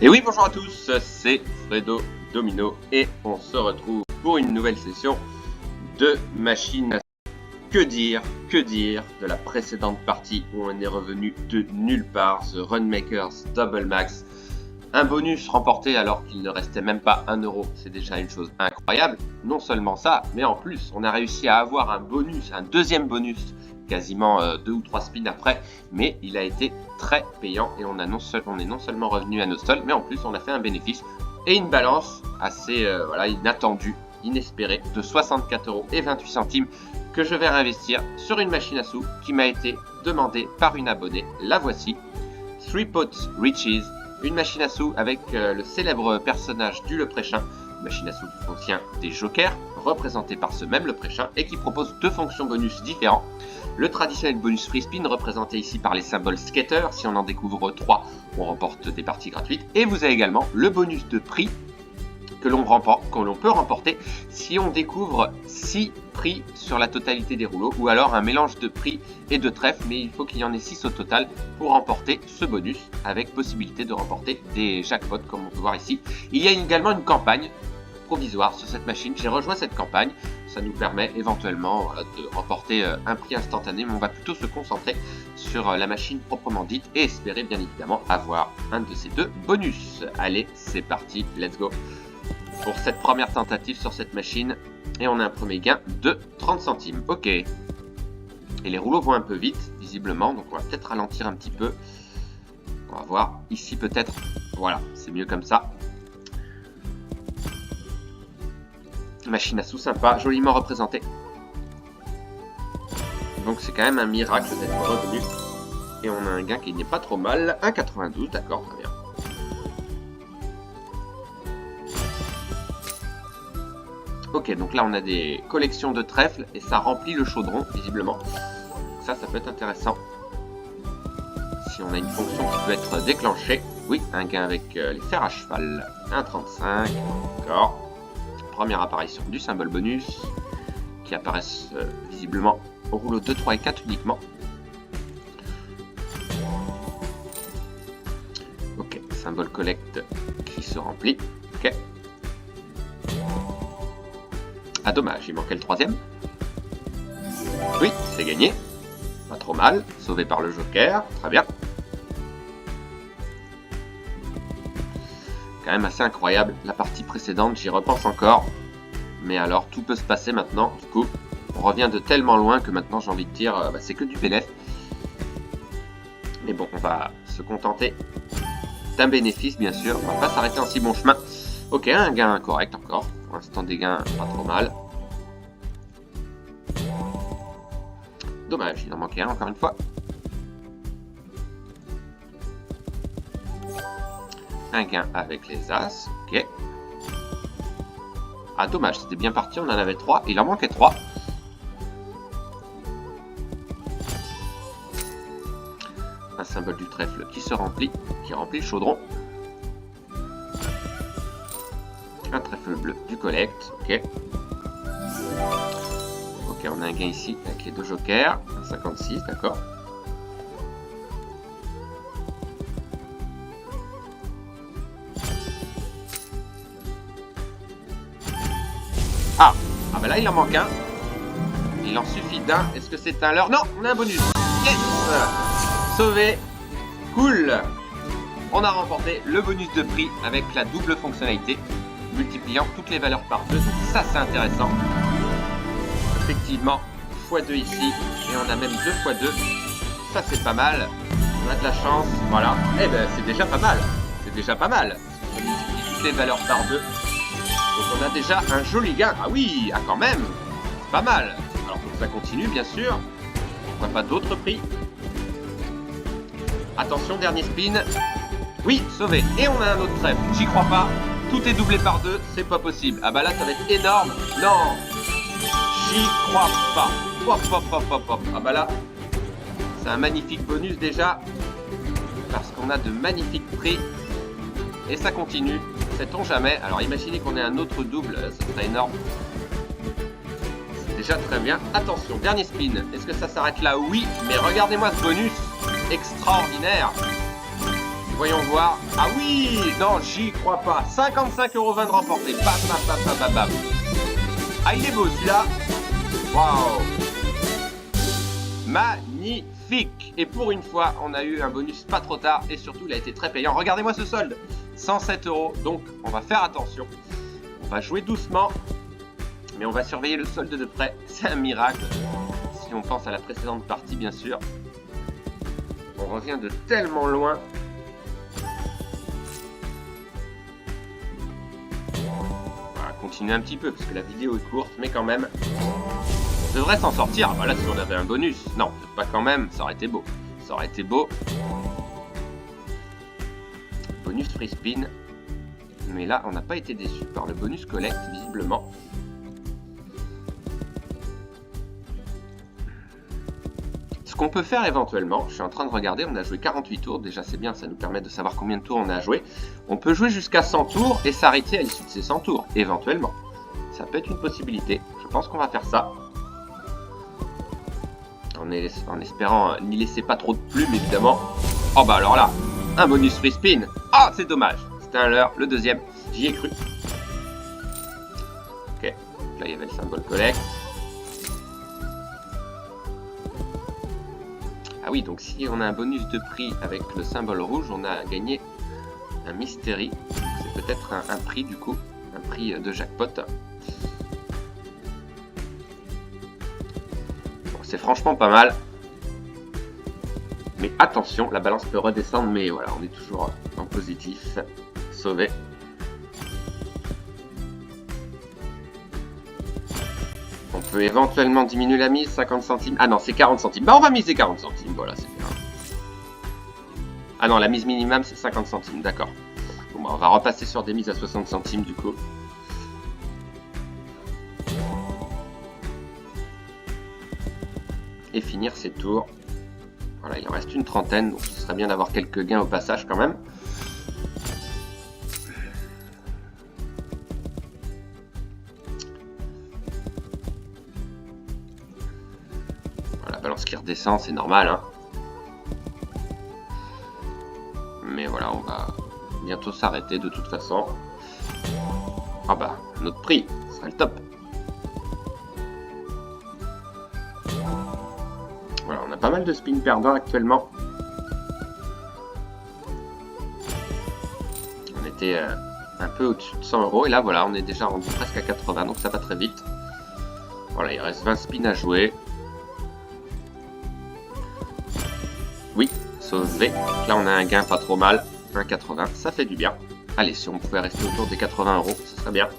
Et oui, bonjour à tous, c'est Fredo Domino et on se retrouve pour une nouvelle session de machine à que dire de la précédente partie où on est revenu de nulle part, The Runmakers Double Max. Un bonus remporté alors qu'il ne restait même pas 1 euro, c'est déjà une chose incroyable. Non seulement ça, mais en plus on a réussi à avoir un bonus, un deuxième bonus, quasiment 2 ou 3 spins après, mais il a été très payant et on est non seulement revenu à nos sols, mais en plus on a fait un bénéfice et une balance assez inattendue, inespérée, de 64,28 € que je vais réinvestir sur une machine à sous qui m'a été demandée par une abonnée. La voici, Three Pot Riches, une machine à sous avec le célèbre personnage du Leprechaun, une machine à sous qui contient des jokers représentés par ce même Leprechaun et qui propose 2 fonctions bonus différents. Le traditionnel bonus free spin représenté ici par les symboles skater, si on en découvre 3, on remporte des parties gratuites. Et vous avez également le bonus de prix que l'on peut remporter si on découvre 6 prix sur la totalité des rouleaux, ou alors un mélange de prix et de trèfles, mais il faut qu'il y en ait 6 au total pour remporter ce bonus, avec possibilité de remporter des jackpots comme on peut voir ici. Il y a également une campagne provisoire sur cette machine, j'ai rejoint cette campagne, ça nous permet éventuellement de remporter un prix instantané, mais on va plutôt se concentrer sur la machine proprement dite et espérer bien évidemment avoir un de ces 2 bonus. Allez, c'est parti, let's go pour cette première tentative sur cette machine, et on a un premier gain de 30 centimes. Ok, et les rouleaux vont un peu vite visiblement, donc on va peut-être ralentir un petit peu. On va voir ici peut-être, voilà, c'est mieux comme ça. Machine à sous sympa, joliment représentée. Donc c'est quand même un miracle d'être revenu, et on a un gain qui n'est pas trop mal, 1,92, d'accord, très bien. Ok, donc là on a des collections de trèfles et ça remplit le chaudron, visiblement. Ça peut être intéressant. Si on a une fonction qui peut être déclenchée. Oui, un gain avec les fers à cheval. 1,35, d'accord. Première apparition du symbole bonus, qui apparaissent visiblement au rouleau 2, 3 et 4 uniquement. Ok, symbole collecte qui se remplit. Ok. Ah dommage, il manquait le 3e. Oui, c'est gagné. Pas trop mal. Sauvé par le joker. Très bien. Quand même assez incroyable. La partie précédente, j'y repense encore. Mais alors, tout peut se passer maintenant. Du coup, on revient de tellement loin que maintenant, j'ai envie de dire, c'est que du bénéf. Mais bon, on va se contenter d'un bénéfice, bien sûr. On va pas s'arrêter en si bon chemin. Ok, un gain correct encore. Pour l'instant, des gains pas trop mal. Dommage, il en manquait un encore une fois. Un gain avec les As, ok. Ah dommage, c'était bien parti, on en avait 3, il en manquait 3. Un symbole du trèfle qui se remplit, qui remplit le chaudron. Un trèfle bleu du collecte, ok. Ok, on a un gain ici avec les 2 jokers, 1,56, d'accord. Ah bah là il en manque un. Il en suffit d'un. Est-ce que c'est un leurre? Non, on a un bonus. Yes! Sauvé. Cool. On a remporté le bonus de prix avec la double fonctionnalité, multipliant toutes les valeurs par 2. Donc ça c'est intéressant. Effectivement, x2 ici, et on a même 2 x 2. Ça c'est pas mal. On a de la chance, voilà. Eh ben c'est déjà pas mal. C'est déjà pas mal. On multiplie toutes les valeurs par 2. Donc on a déjà un joli gain. Ah oui, ah quand même. Pas mal. Alors faut que ça continue bien sûr. Pourquoi pas d'autres prix? Attention, dernier spin. Oui, sauvé. Et on a un autre trèfle. J'y crois pas. Tout est doublé par 2, c'est pas possible. Ah bah là ça va être énorme. Non. J'y crois pas. Hop, hop, hop, hop, hop. Ah bah là, c'est un magnifique bonus déjà. Parce qu'on a de magnifiques prix. Et ça continue. Sait-on jamais. Alors imaginez qu'on ait un autre double. Ça serait énorme. C'est déjà très bien. Attention, dernier spin. Est-ce que ça s'arrête là? Oui. Mais regardez-moi ce bonus. Extraordinaire. Voyons voir. Ah oui! Non, j'y crois pas. 55,20 € de remporté. Bam, bam, bam, bam, bam, bam. Ah, il est beau celui-là. Waouh! Magnifique! Et pour une fois, on a eu un bonus pas trop tard. Et surtout, il a été très payant. Regardez-moi ce solde. 107 €. Donc, on va faire attention. On va jouer doucement. Mais on va surveiller le solde de près. C'est un miracle. Si on pense à la précédente partie, bien sûr. On revient de tellement loin. On va continuer un petit peu parce que la vidéo est courte, mais quand même, on devrait s'en sortir. Ah bah là, si on avait un bonus, non, pas quand même, ça aurait été beau. Ça aurait été beau. Bonus free spin. Mais là, on n'a pas été déçu par le bonus collect, visiblement. Ce qu'on peut faire éventuellement, je suis en train de regarder, on a joué 48 tours, déjà c'est bien, ça nous permet de savoir combien de tours on a joué. On peut jouer jusqu'à 100 tours et s'arrêter à l'issue de ces 100 tours, éventuellement. Ça peut être une possibilité, je pense qu'on va faire ça. En espérant n'y laisser pas trop de plumes, évidemment. Oh bah alors là, un bonus free spin. Ah, c'est dommage, c'était un leurre, le deuxième, j'y ai cru. Ok, là il y avait le symbole collect. Ah oui, donc si on a un bonus de prix avec le symbole rouge, on a gagné un mystery. C'est peut-être un prix du coup, un prix de jackpot. Bon, c'est franchement pas mal. Mais attention, la balance peut redescendre, mais voilà, on est toujours en positif. Sauvé. On peut éventuellement diminuer la mise, 50 centimes. Ah non, c'est 40 centimes. Bah on va miser 40 centimes, voilà, c'est bien. Ah non, la mise minimum, c'est 50 centimes, d'accord. Bon, bah, on va repasser sur des mises à 60 centimes, du coup. Et finir ces tours. Voilà, il en reste une trentaine, donc ce serait bien d'avoir quelques gains au passage, quand même. Balance qui redescend, c'est normal, hein. Mais voilà, on va bientôt s'arrêter de toute façon. Ah bah, notre prix, ce sera le top. Voilà, on a pas mal de spins perdants actuellement. On était un peu au-dessus de 100 € et là voilà, on est déjà rendu presque à 80, donc ça va très vite. Voilà, il reste 20 spins à jouer. Oui, sauvé. Là, on a un gain pas trop mal. 1,80, ça fait du bien. Allez, si on pouvait rester autour des 80 €, ce serait bien.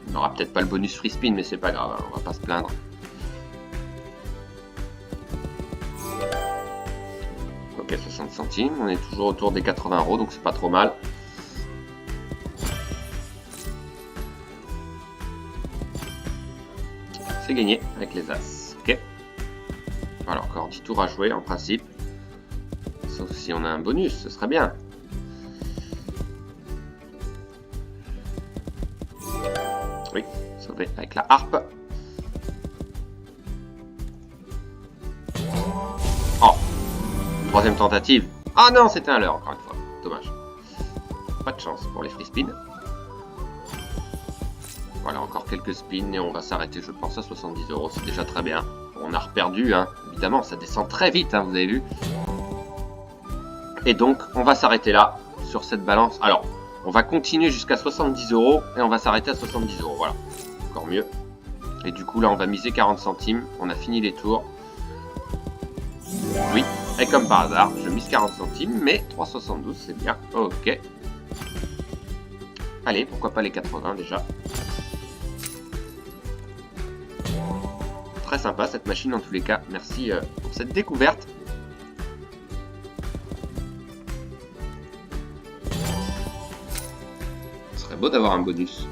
On n'aura peut-être pas le bonus free spin, mais c'est pas grave, hein, on va pas se plaindre. Ok, 60 centimes. On est toujours autour des 80 €, donc c'est pas trop mal. C'est gagné avec les As. Ok. Voilà, encore 10 tours à jouer en principe. Sauf si on a un bonus, ce serait bien. Oui, sauvé avec la harpe. Oh, troisième tentative. Ah non, c'était un leurre encore une fois. Dommage. Pas de chance pour les free spins. Voilà, encore quelques spins et on va s'arrêter, je pense, à 70 €. C'est déjà très bien. On a reperdu, hein. Évidemment, ça descend très vite, hein, vous avez vu. Et donc, on va s'arrêter là, sur cette balance. Alors, on va continuer jusqu'à 70 € et on va s'arrêter à 70 €. Voilà, encore mieux. Et du coup, là, on va miser 40 centimes. On a fini les tours. Oui, et comme par hasard, je mise 40 centimes, mais 3,72, c'est bien. Ok. Allez, pourquoi pas les 80 déjà. Très sympa cette machine en tous les cas. Merci pour cette découverte. Ce serait beau d'avoir un bonus.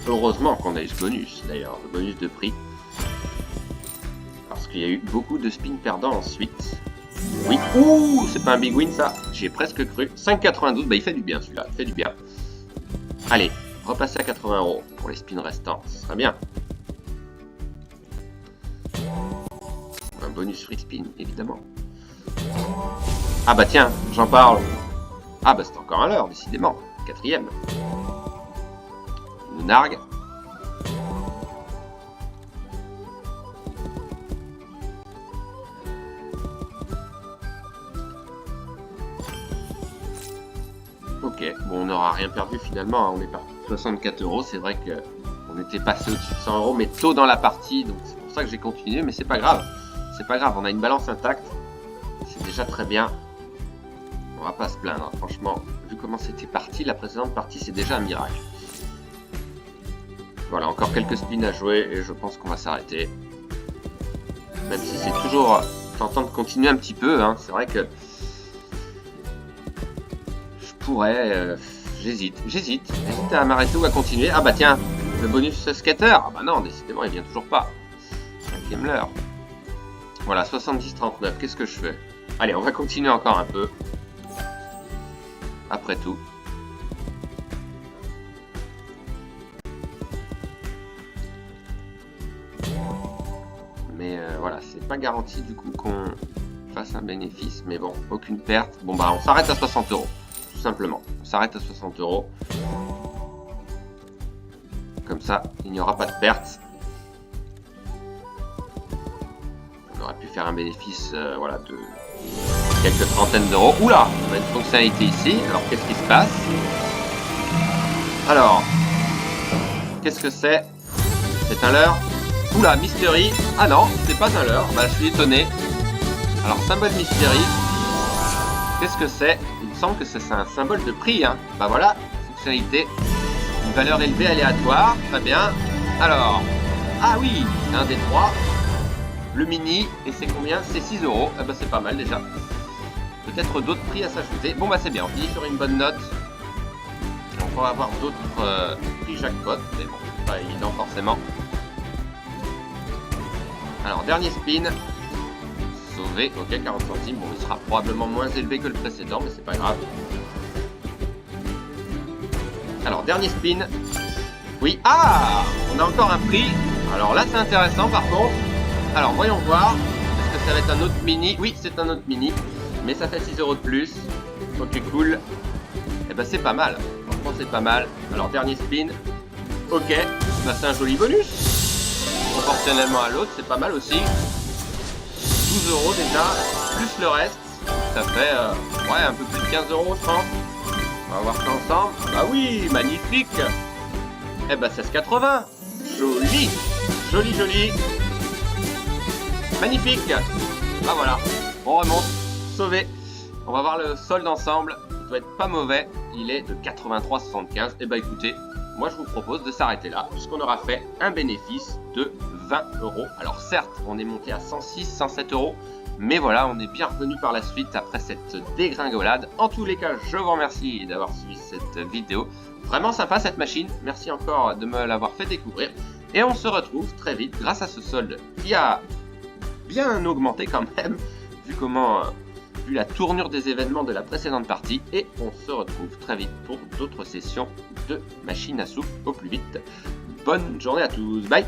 Heureusement qu'on a eu ce bonus d'ailleurs, le bonus de prix. Parce qu'il y a eu beaucoup de spins perdants ensuite. Oui. Ouh, c'est pas un big win ça. J'y ai presque cru. 5,92. Bah il fait du bien celui-là. Il fait du bien. Allez, repasser à 80 € pour les spins restants. Ce serait bien. Un bonus free spin, évidemment. Ah bah tiens, j'en parle. Ah bah c'est encore un leurre, décidément. 4ème. Une nargue. Ok, bon on n'aura rien perdu finalement, hein. On est parti de 64 €, c'est vrai que on était passé au-dessus de 100 € mais tôt dans la partie, donc c'est pour ça que j'ai continué, mais c'est pas grave. C'est pas grave, on a une balance intacte, c'est déjà très bien. On va pas se plaindre, hein. Franchement, vu comment c'était parti, la précédente partie c'est déjà un miracle. Voilà, encore quelques spins à jouer et je pense qu'on va s'arrêter. Même si c'est toujours tentant de continuer un petit peu, hein. C'est vrai que j'hésite à m'arrêter ou à continuer. Ah bah tiens, le bonus skater. Ah bah non, décidément, il vient toujours pas. 5ème leurre. Voilà, 70,39. Qu'est-ce que je fais? Allez, on va continuer encore un peu. Après tout. Mais voilà, c'est pas garanti du coup qu'on fasse un bénéfice. Mais bon, aucune perte. Bon bah, on s'arrête à 60 €. Simplement, on s'arrête à 60 €. Comme ça, il n'y aura pas de perte. On aurait pu faire un bénéfice voilà, de quelques trentaines d'euros. Oula, on a une fonctionnalité ici. Alors, qu'est-ce qui se passe? Alors, qu'est-ce que c'est? C'est un leurre. Oula, mystery. Ah non, c'est pas un leurre. Bah, je suis étonné. Alors, symbole mystery. Qu'est-ce que c'est? Il me semble que c'est un symbole de prix, hein. Bah voilà, fonctionnalité. Une valeur élevée aléatoire, très bien. Alors, ah oui, un des trois. Le mini, et c'est combien? C'est 6 €. Ah bah c'est pas mal déjà. Peut-être d'autres prix à s'ajouter. Bon bah c'est bien, on finit sur une bonne note. On va avoir d'autres prix jackpot, mais bon, c'est pas évident forcément. Alors, dernier spin. Sauvé, ok, 40 centimes. Bon, il sera probablement moins élevé que le précédent, mais c'est pas grave. Alors, dernier spin. Oui, ah, on a encore un prix. Alors là, c'est intéressant par contre. Alors, voyons voir. Est-ce que ça va être un autre mini? Oui, c'est un autre mini. Mais ça fait 6 € de plus. Ok, cool. Et ben, c'est pas mal. Franchement, c'est pas mal. Alors, dernier spin. Ok, bah, c'est un joli bonus. Proportionnellement à l'autre, c'est pas mal aussi. 12 € déjà, plus le reste, ça fait ouais, un peu plus de 15 € je pense. On va voir ça ensemble. Bah oui, magnifique. Eh bah 16,80. Joli, joli, joli. Magnifique. Bah voilà, on remonte, sauvé. On va voir le solde ensemble, il doit être pas mauvais. Il est de 83,75. Et bah écoutez, moi je vous propose de s'arrêter là, puisqu'on aura fait un bénéfice de 20 €. Alors certes, on est monté à 106, 107 €, mais voilà, on est bien revenu par la suite après cette dégringolade. En tous les cas, je vous remercie d'avoir suivi cette vidéo. Vraiment sympa cette machine, merci encore de me l'avoir fait découvrir. Et on se retrouve très vite grâce à ce solde qui a bien augmenté quand même, vu la tournure des événements de la précédente partie. Et on se retrouve très vite pour d'autres sessions de machine à soupe au plus vite. Bonne journée à tous, bye!